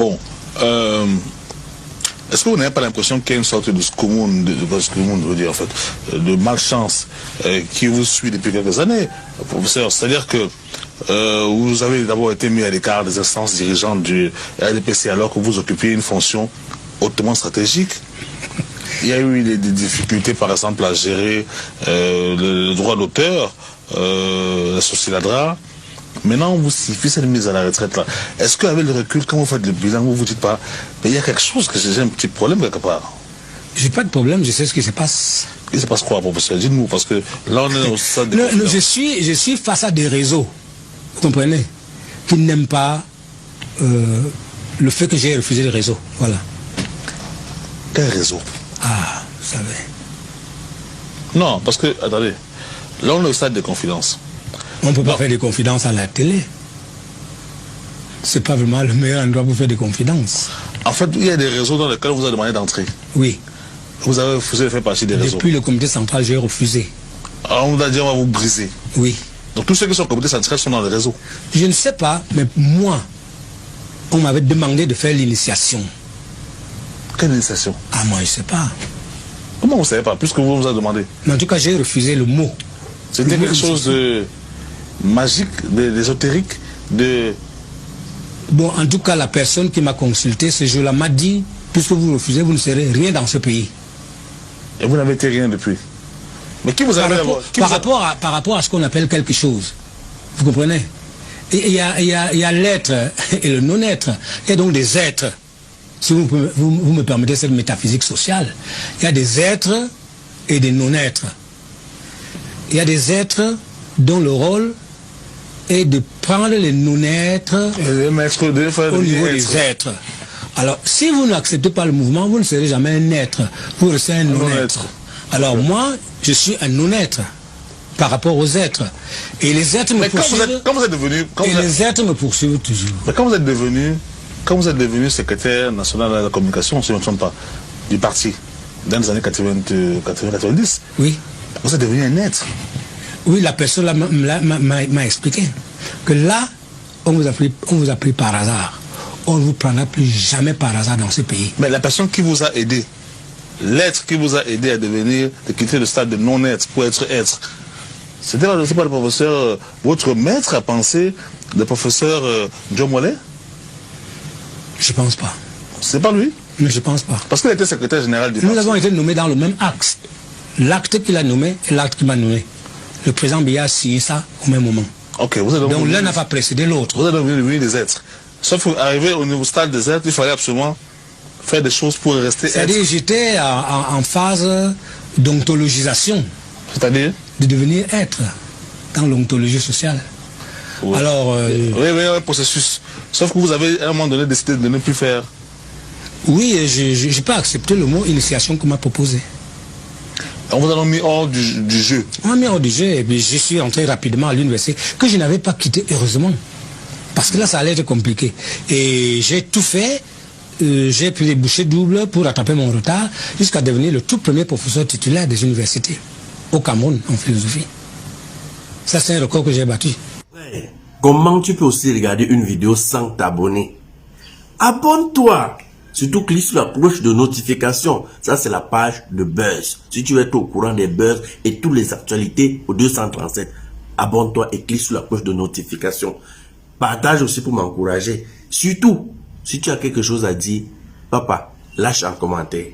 Bon, est-ce que vous n'avez pas l'impression qu'il y a une sorte de scoumoun, de malchance qui vous suit depuis quelques années, professeur? C'est-à-dire que vous avez d'abord été mis à l'écart des instances dirigeantes du RDPC alors que vous occupiez une fonction hautement stratégique. Il y a eu des difficultés, par exemple, à gérer le droit d'auteur, la Sociladra. Maintenant, on vous siffle cette mise à la retraite là. Est-ce qu'avec le recul, quand vous faites le bilan, vous vous dites pas, mais il y a quelque chose, que j'ai un petit problème quelque part? J'ai pas de problème, je sais ce qui se passe. Il se passe quoi, professeur? Dites-nous, parce que là, on est au stade de je suis face à des réseaux, vous comprenez, qui n'aiment pas le fait que j'ai refusé le réseau. Voilà. Quel réseau? Ah, vous savez. Non, parce que, attendez, là, on est au stade de confidence. On ne peut pas faire des confidences à la télé. C'est pas vraiment le meilleur endroit pour faire des confidences. En fait, il y a des réseaux dans lesquels on vous a demandé d'entrer. Oui. Vous avez refusé de faire partie des réseaux. Depuis le comité central, j'ai refusé. Alors on vous a dit on va vous briser. Oui. Donc tous ceux qui sont au comité central sont dans les réseaux. Je ne sais pas, mais moi, on m'avait demandé de faire l'initiation. Quelle initiation? Ah, moi, je ne sais pas. Comment vous ne savez pas, puisque vous nous avez demandé? Mais en tout cas, j'ai refusé le mot. C'était quelque chose de magique, d'ésotérique, de... Bon, en tout cas, la personne qui m'a consulté ce jour-là m'a dit, puisque vous refusez, vous ne serez rien dans ce pays. Et vous n'avez été rien depuis. Mais qui vous a... Par rapport à ce qu'on appelle quelque chose. Vous comprenez? Il y a l'être et le non-être. Il y a donc des êtres. Si vous me permettez cette métaphysique sociale. Il y a des êtres et des non-êtres. Il y a des êtres dont le rôle est de prendre les non-êtres au niveau des êtres. Alors, si vous n'acceptez pas le mouvement, vous ne serez jamais un être. Vous restez un non-être. Alors moi, je suis un non-être par rapport aux êtres. Et les êtres me poursuivent. Quand vous êtes devenu... les êtres me poursuivent toujours. Mais quand vous êtes devenu secrétaire national de la communication, si je ne me trompe pas, du parti, dans les années 90, oui. Vous êtes devenu un être. Oui, la personne m'a expliqué que là, on vous a pris par hasard. On ne vous prendra plus jamais par hasard dans ce pays. Mais la personne qui vous a aidé, l'être qui vous a aidé à devenir, de quitter le stade de non-être pour être être, c'était pas le professeur, votre maître à penser, le professeur John Mollet? Je pense pas. C'est pas lui? Mais je pense pas. Parce qu'il était secrétaire général du parti. Nous avons été nommés dans le même axe. L'acte qu'il a nommé et l'acte qui m'a nommé. Le président Biya a signé ça au même moment. Ok, donc l'un n'a pas précédé l'autre. Vous êtes devenu des êtres. Sauf qu'arriver au niveau stade des êtres, il fallait absolument faire des choses pour rester être. C'est-à-dire j'étais en phase d'ontologisation. C'est-à-dire de devenir être dans l'ontologie sociale. Oui. Alors... oui, un processus. Sauf que vous avez à un moment donné décidé de ne plus faire. Oui, je n'ai pas accepté le mot initiation qu'on m'a proposé. On vous a mis hors du jeu. On m'a mis hors du jeu et puis je suis entré rapidement à l'université que je n'avais pas quitté, heureusement. Parce que là, ça allait être compliqué. Et j'ai tout fait. J'ai pris les bouchées doubles pour rattraper mon retard jusqu'à devenir le tout premier professeur titulaire des universités au Cameroun en philosophie. Ça, c'est un record que j'ai battu. Comment tu peux aussi regarder une vidéo sans t'abonner? Abonne-toi! Surtout clique sur la cloche de notification. Ça, c'est la page de Buzz. Si tu veux être au courant des buzz et toutes les actualités au 237, abonne-toi et clique sur la cloche de notification. Partage aussi pour m'encourager. Surtout, si tu as quelque chose à dire, papa, lâche un commentaire.